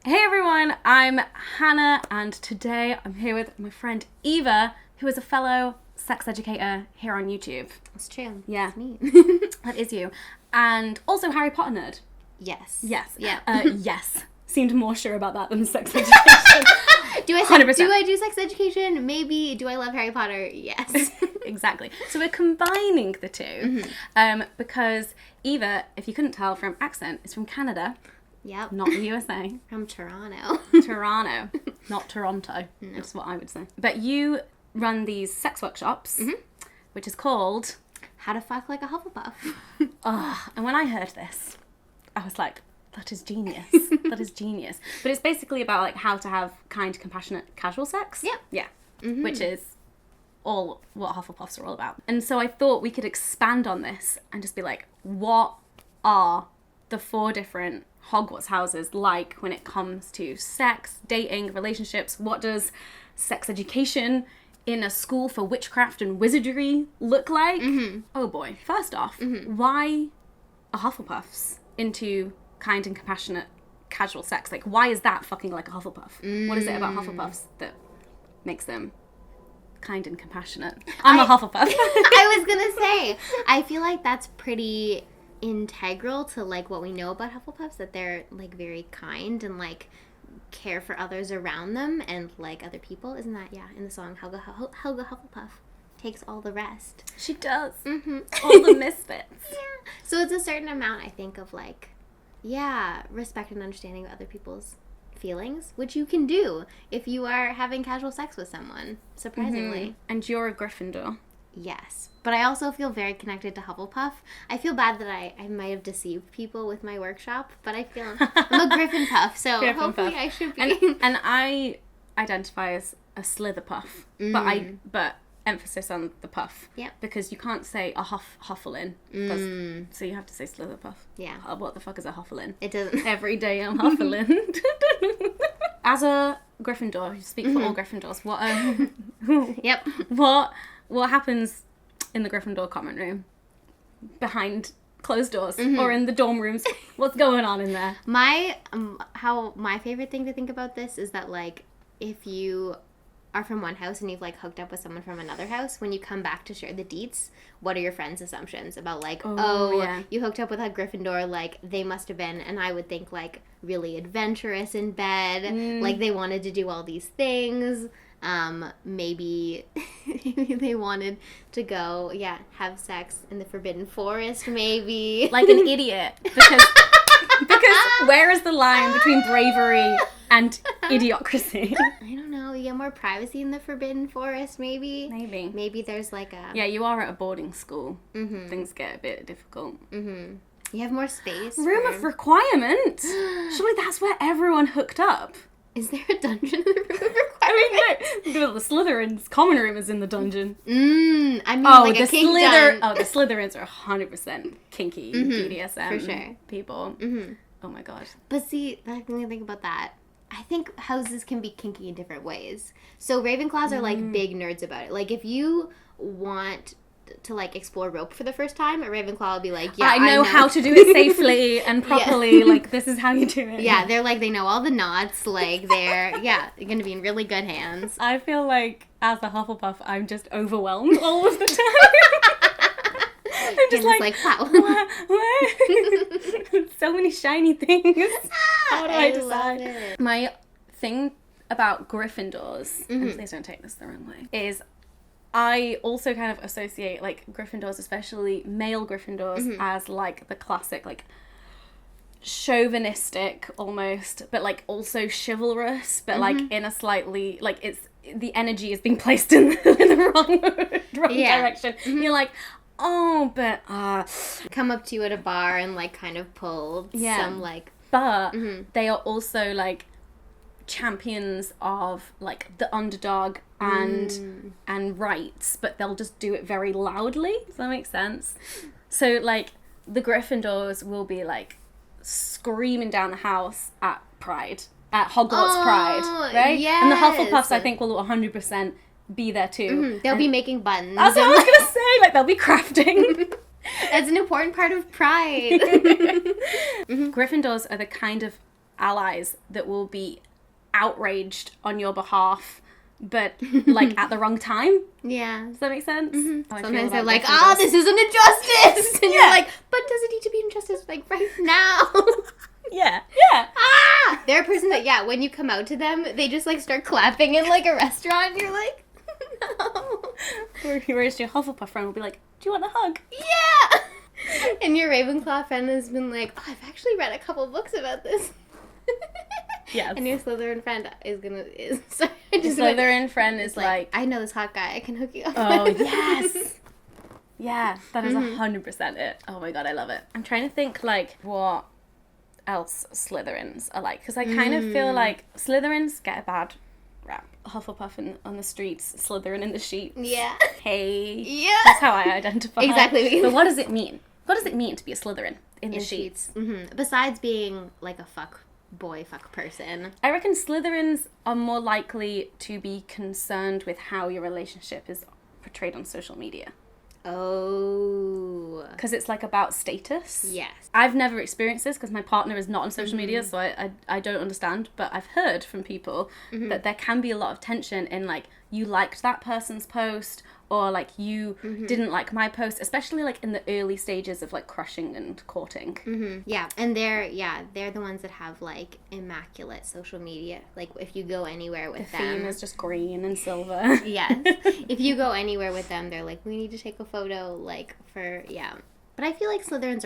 Hey everyone, I'm Hannah and today I'm here with my friend Eva, who is a fellow sex educator here on YouTube. That's true. Yeah. That's me. That is you. And also Harry Potter nerd. Yes. Yes. Yeah. Yes. Seemed more sure about that than sex education. Do I do sex education? Maybe. Do I love Harry Potter? Yes. Exactly. So we're combining the two because Eva, if you couldn't tell from accent, is from Canada. Yep. Not the USA. From Toronto. Toronto. Not Toronto. No. That's what I would say. But you run these sex workshops, which is called... How to Fuck Like a Hufflepuff. And when I heard this, I was like, that is genius. That is genius. But it's basically about like how to have kind, compassionate, casual sex. Yeah. Yeah. Which is all what Hufflepuffs are all about. And so I thought we could expand on this and just be like, what are the 4 different Hogwarts houses like when it comes to sex, dating, relationships? What does sex education in a school for witchcraft and wizardry look like? Oh boy. First off, why are Hufflepuffs into kind and compassionate casual sex? Like, why is that fucking like a Hufflepuff? What is it about Hufflepuffs that makes them kind and compassionate? I'm a Hufflepuff. I was gonna say, I feel like that's pretty integral to like what we know about Hufflepuffs, that they're like very kind and like care for others around them and like other people. Isn't that in the song Helga Hufflepuff takes all the rest? She does. All the misfits. Yeah. So it's a certain amount, I think, of like, respect and understanding of other people's feelings, which you can do if you are having casual sex with someone, surprisingly. And you're a Gryffindor. Yes. But I also feel very connected to Hufflepuff. I feel bad that I might have deceived people with my workshop, but I feel I'm a Gryffindor, so hopefully I should be. And I identify as a Slytherpuff, but emphasis on the puff. Yeah. Because you can't say a Hufflin, so you have to say Slytherpuff. Yeah. What the fuck is a Hufflin? It doesn't. Every day I'm Hufflin. As a Gryffindor, you speak for all Gryffindors. What happens in the Gryffindor common room behind closed doors or in the dorm rooms? What's going on in there? My favorite thing to think about this is that like if you are from one house and you've like hooked up with someone from another house, when you come back to share the deets, what are your friends' assumptions about like, you hooked up with a Gryffindor, like they must have been, and I would think like really adventurous in bed, like they wanted to do all these things. Maybe they wanted to go, have sex in the Forbidden Forest, maybe. Like an idiot. Because where is the line between bravery and idiocracy? I don't know. You get more privacy in the Forbidden Forest, maybe? Maybe there's like a... Yeah, you are at a boarding school. Things get a bit difficult. You have more space. Room of requirement? Surely that's where everyone hooked up. Is there a dungeon in the Room of Requirement? I mean, no. The Slytherins' common room is in the dungeon. I mean, like a kink dun. Oh, the Slytherins are 100% kinky BDSM for sure. people. Oh my god. But see, when I think about that, I think houses can be kinky in different ways. So Ravenclaws are like big nerds about it. Like if you want to like explore rope for the first time, a Ravenclaw will be like, I know how to do it safely and properly. Like this is how you do it. Yeah, they're like, they know all the knots. Like they're going to be in really good hands. I feel like as a Hufflepuff, I'm just overwhelmed all of the time. I'm just like wow. What? So many shiny things. How do I decide? Love it. My thing about Gryffindors, and please don't take this the wrong way, is I also kind of associate, like, Gryffindors, especially male Gryffindors, as, like, the classic, like, chauvinistic, almost, but, like, also chivalrous, but, like, in a slightly, like, it's, the energy is being placed in the wrong direction. You're like, but, come up to you at a bar and, like, kind of pull some, like... But they are also, like, champions of like the underdog and rights, but they'll just do it very loudly. Does that make sense? So like the Gryffindors will be like screaming down the house at Hogwarts Pride, right? Yes. And the Hufflepuffs, I think, will 100% be there too. They'll be making buttons. That's what I was gonna say. Like they'll be crafting. That's an important part of Pride. Gryffindors are the kind of allies that will be outraged on your behalf, but like at the wrong time. Yeah. Does that make sense? Sometimes they're like, this isn't injustice! And you're like, but does it need to be injustice, like, right now? Yeah. They're a person that, when you come out to them, they just, like, start clapping in, like, a restaurant, and you're like, no. Whereas your Hufflepuff friend will be like, do you want a hug? Yeah! And your Ravenclaw friend has been like, I've actually read a couple books about this. Yes. And your Slytherin friend sorry, Slytherin friend is like, I know this hot guy, I can hook you up oh, with. yes! Yeah, that is 100% it. Oh my god, I love it. I'm trying to think, like, what else Slytherins are like, because I kind of feel like Slytherins get a bad rap. Hufflepuff on the streets, Slytherin in the sheets. Yeah. Hey. Yeah. That's how I identify. Exactly. But what does it mean? What does it mean to be a Slytherin in the sheets? Besides being, like, a fuck person. I reckon Slytherins are more likely to be concerned with how your relationship is portrayed on social media. Oh. Because it's, like, about status. Yes. I've never experienced this because my partner is not on social media, so I don't understand. But I've heard from people that there can be a lot of tension in, like, you liked that person's post, or, like, you didn't like my post, especially, like, in the early stages of, like, crushing and courting. Yeah, and they're the ones that have, like, immaculate social media. Like, if you go anywhere with them... The theme is just green and silver. Yes. If you go anywhere with them, they're like, we need to take a photo, like, for... Yeah. But I feel like Slytherins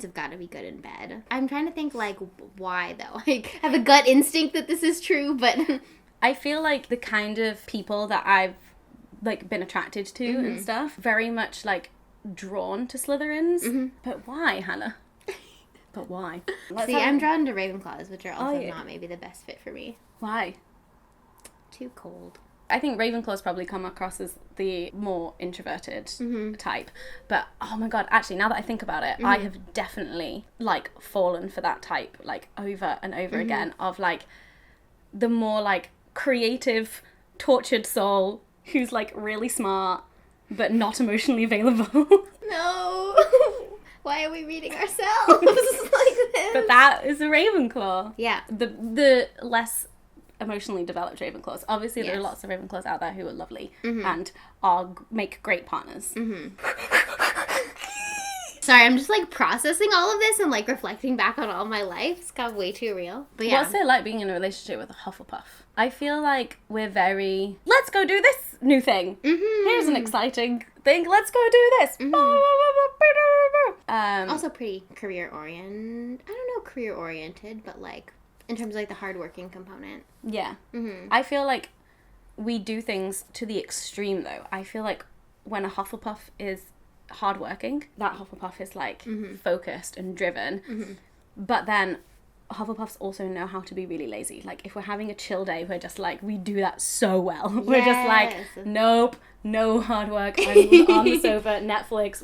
have got to be good in bed. I'm trying to think, like, why, though? Like, I have a gut instinct that this is true, but... I feel like the kind of people that I've, like, been attracted to and stuff, very much, like, drawn to Slytherins. But why, Hannah? But why? I'm drawn to Ravenclaws, which are also not maybe the best fit for me. Why? Too cold. I think Ravenclaws probably come across as the more introverted type. But, oh my god, actually, now that I think about it, I have definitely, like, fallen for that type, like, over and over again, of, like, the more, like, creative, tortured soul who's, like, really smart, but not emotionally available. No! Why are we reading ourselves like this? But that is a Ravenclaw. Yeah. The less emotionally developed Ravenclaws. Obviously, there are lots of Ravenclaws out there who are lovely and make great partners. Sorry, I'm just, like, processing all of this and, like, reflecting back on all my life. It's got way too real. But yeah. What's it like being in a relationship with a Hufflepuff? I feel like we're very, let's go do this new thing. Here's an exciting thing. Let's go do this. Also pretty career-oriented. I don't know career-oriented, but, like, in terms of, like, the hard-working component. Yeah. I feel like we do things to the extreme, though. I feel like when a Hufflepuff is hardworking, that Hufflepuff is, like, focused and driven. But then Hufflepuffs also know how to be really lazy. Like, if we're having a chill day, we're just like, we do that so well. We're just like, nope, no hard work. I'm on the sofa, Netflix.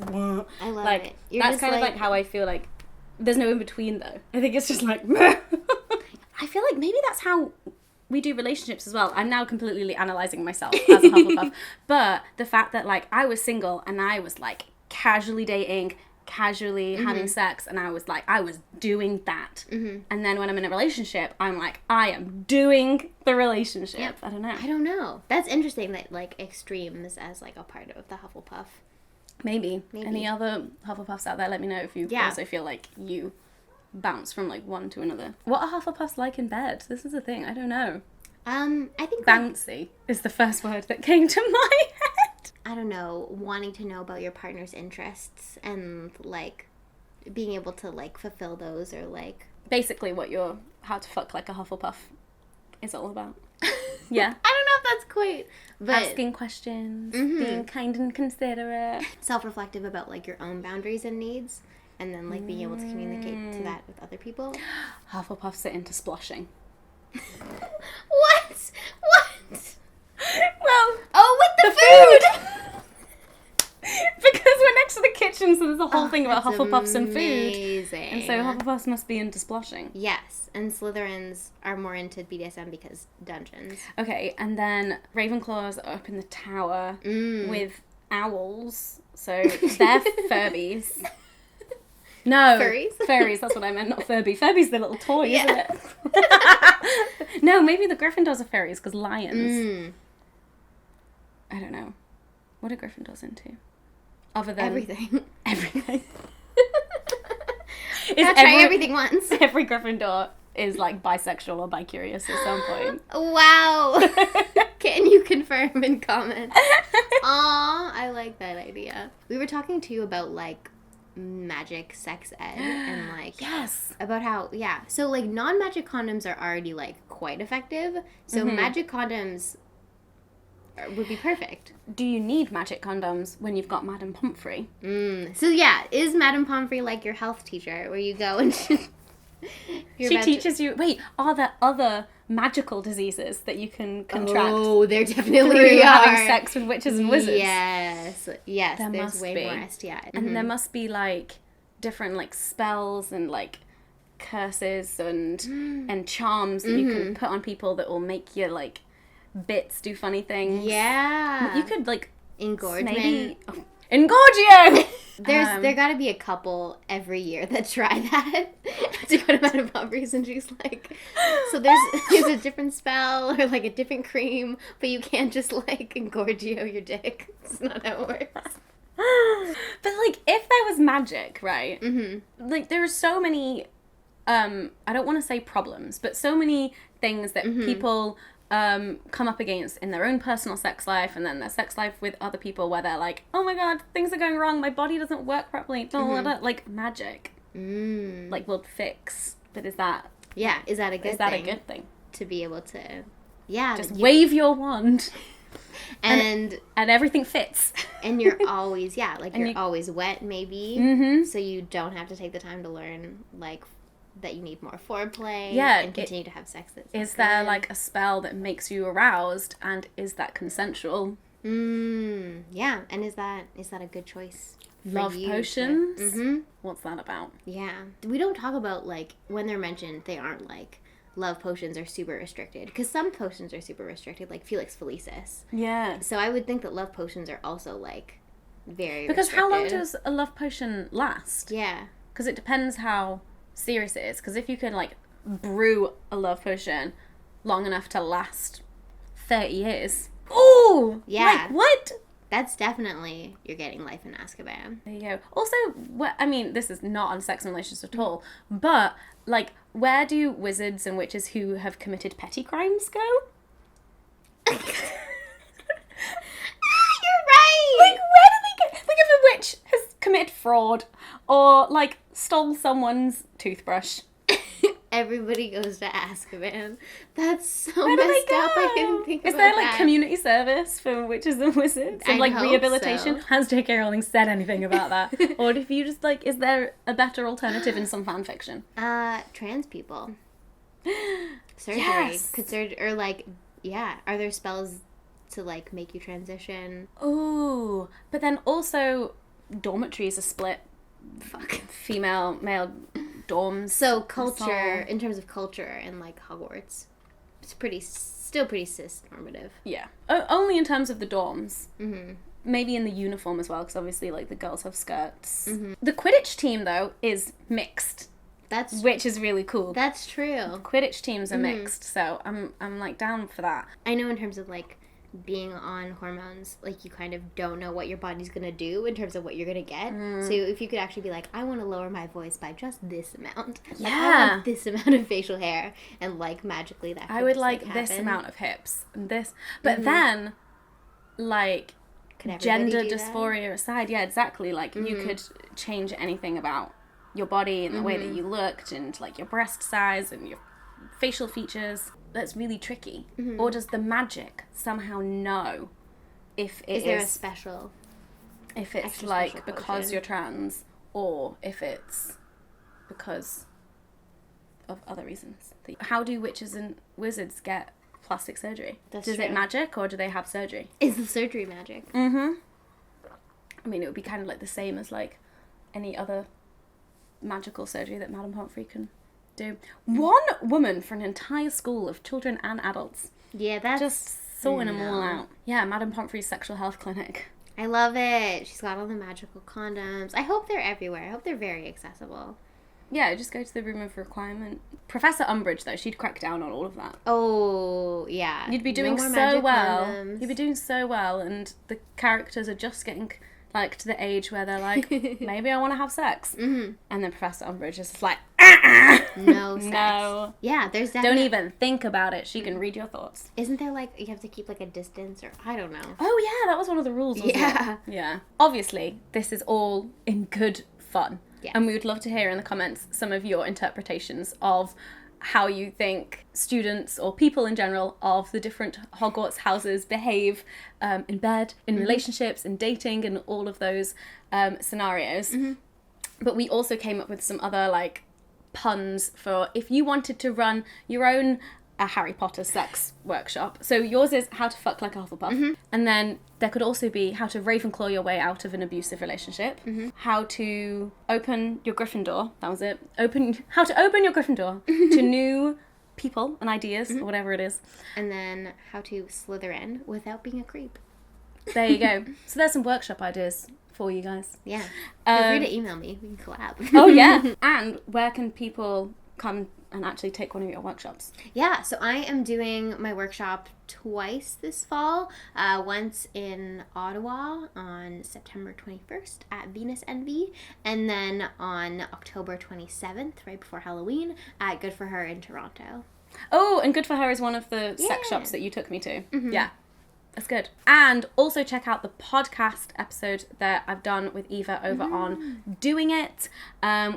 I love like, it. You're that's just kind of like how I feel like. There's no in between, though. I think it's just like, I feel like maybe that's how we do relationships as well. I'm now completely analysing myself as a Hufflepuff. But the fact that, like, I was single and I was, like, casually dating, casually having sex, and I was doing that. And then when I'm in a relationship, I'm like, I am doing the relationship. Yep. I don't know. That's interesting that, like, extremes as, like, a part of the Hufflepuff. Maybe. Any other Hufflepuffs out there, let me know if you also feel like you bounce from, like, one to another. What are Hufflepuffs like in bed? This is a thing. I don't know. I think bouncy is the first word that came to my head. I don't know, wanting to know about your partner's interests and, like, being able to, like, fulfill those, or, like... Basically what your How to Fuck Like a Hufflepuff is all about. Yeah. I don't know if that's quite... But asking questions, being kind and considerate. Self-reflective about, like, your own boundaries and needs, and then, like, being able to communicate to that with other people. Hufflepuffs are into sploshing. What? Well... Oh, with the food! Because we're next to the kitchen, so there's a whole thing about Hufflepuffs and food. And so Hufflepuffs must be into sploshing. Yes, and Slytherins are more into BDSM because dungeons. Okay, and then Ravenclaws are up in the tower with owls, so they're Furbies. No. Furries? Furries, that's what I meant, not Furby. Furby's the little toy, Yeah. isn't it? No, maybe the Gryffindors are fairies, because lions. I don't know. What are Gryffindors into? Other than... Everything. Everything. Gotta try everything once. Every Gryffindor is, like, bisexual or bi-curious at some point. Wow. Can you confirm and comment? Aw, I like that idea. We were talking to you about, like, magic sex ed and, like... Yes. About how, yeah. So, like, non-magic condoms are already, like, quite effective. So, magic condoms would be perfect. Do you need magic condoms when you've got Madame Pomfrey? So, yeah, is Madame Pomfrey like your health teacher where you go and... She teaches you... Wait, are there other magical diseases that you can contract? Oh, there definitely through are. having sex with witches and wizards? Yes. There There's must way be. more STI. And there must be, like, different, like, spells and, like, curses and charms that you can put on people that will make your, like, bits do funny things. Yeah. You could, like... Engorgement. Maybe... Oh, Engorgio! There gotta be a couple every year that try that to go to Madame Pomfrey's, and she's like, so there's a different spell or like a different cream, but you can't just like engorgio your dick. It's not how it works. But like, if there was magic, right? Like, there are so many, I don't want to say problems, but so many things that people come up against in their own personal sex life and then their sex life with other people where they're like, oh my god, things are going wrong, my body doesn't work properly, like magic like will fix. But is that is that a good thing? A good thing to be able to just wave your wand and everything fits and you're always you're always wet maybe so you don't have to take the time to learn like that you need more foreplay and continue to have sex. Is there like a spell that makes you aroused, and is that consensual? Yeah, and is that a good choice? Love potions? What's that about? Yeah. We don't talk about, like, when they're mentioned, they aren't like love potions are super restricted, because some potions are super restricted, like Felix Felicis. Yeah. So I would think that love potions are also like very because restricted. how long does a love potion last? Yeah. Because it depends how serious it is, because if you can like brew a love potion long enough to last 30 years, oh yeah, like what? That's definitely, you're getting life in Azkaban. There you go. Also, I mean, this is not on sex and relationships at all, but like, where do wizards and witches who have committed petty crimes go? You're right. Like, where do they go? Like, if a witch has committed fraud or like stole someone's toothbrush, everybody goes to Azkaban. That's so messed up. I didn't think about that. Is there like community service for witches and wizards and like rehabilitation? So. Has J.K. Rowling said anything about that? Or if you just like, is there a better alternative in some fan fiction? Trans people. Surgery. Yes. Or like, yeah. Are there spells to like make you transition? Ooh, but then also dormitories are split. Fuck. Female, male dorms. So culture, in terms of culture and like Hogwarts, it's still pretty cis-normative. Yeah. Only in terms of the dorms. Maybe in the uniform as well, because obviously like the girls have skirts. The Quidditch team though is mixed. Which is really cool. That's true. Quidditch teams are mixed, so I'm like down for that. I know in terms of like being on hormones, like you kind of don't know what your body's gonna do in terms of what you're gonna get. So if you could actually be like, I want to lower my voice by just this amount. Like, I want this amount of facial hair, and like magically that could I would just, like this amount of hips and this, but then like gender dysphoria aside, yeah, exactly. Like you could change anything about your body and the way that you looked and like your breast size and your facial features. That's really tricky. Or does the magic somehow know if it is there a special, if it's like because you're trans, or if it's because of other reasons? How do witches and wizards get plastic surgery? Does it magic, or do they have surgery? Is the surgery magic? I mean, it would be kind of like the same as like any other magical surgery that Madame Pomfrey can do. One woman for an entire school of children and adults. Yeah, that's just sorting them all out. Yeah, Madame Pomfrey's sexual health clinic. I love it. She's got all the magical condoms. I hope they're everywhere. I hope they're very accessible. Yeah, just go to the room of requirement. Professor Umbridge, though, she'd crack down on all of that. Oh, yeah. You'd be doing No more so magic well. condoms. You'd be doing so well, and the characters are just getting, like, to the age where they're like, maybe I want to have sex. Mm-hmm. And then Professor Umbridge is just like, No sex. No. Yeah, there's Don't definitely... even think about it. She can read your thoughts. Isn't there, like, you have to keep, like, a distance or... I don't know. Oh, yeah, that was one of the rules, wasn't Yeah. it? Yeah. Obviously, this is all in good fun. Yes. And we would love to hear in the comments some of your interpretations of how you think students or people in general of the different Hogwarts houses behave in bed, in relationships, in dating, and all of those scenarios. Mm-hmm. But we also came up with some other, like, puns for if you wanted to run your own Harry Potter sex workshop. So yours is how to fuck like a Hufflepuff. And then there could also be how to Ravenclaw your way out of an abusive relationship. How to open your Gryffindor. That was it. How to open your Gryffindor to new people and ideas, or whatever it is. And then how to Slytherin without being a creep. There you go. So there's some workshop ideas for you guys. Yeah. Feel free to email me. We can collab. Oh, yeah. And where can people come and actually take one of your workshops? Yeah, so I am doing my workshop twice this fall. Once in Ottawa on September 21st at Venus Envy, and then on October 27th, right before Halloween, at Good for Her in Toronto. Oh, and Good for Her is one of the sex Yeah. shops that you took me to. Yeah. That's good. And also check out the podcast episode that I've done with Eva over on Doing It.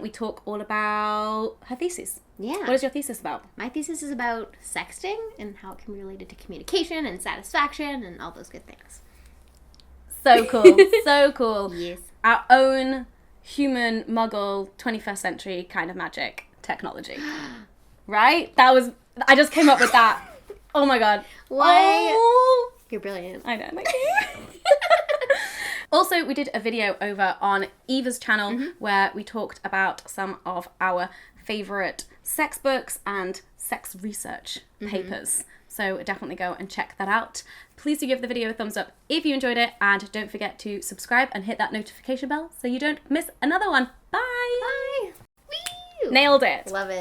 We talk all about her thesis. Yeah. What is your thesis about? My thesis is about sexting and how it can be related to communication and satisfaction and all those good things. So cool. So cool. Yes. Our own human muggle 21st century kind of magic technology. Right? I just came up with that. Oh my god. Why? Oh. You're brilliant. I know, thank you. Also, we did a video over on Eva's channel where we talked about some of our favourite sex books and sex research papers. So definitely go and check that out. Please do give the video a thumbs up if you enjoyed it, and don't forget to subscribe and hit that notification bell so you don't miss another one. Bye! Bye! Woo! Nailed it! Love it.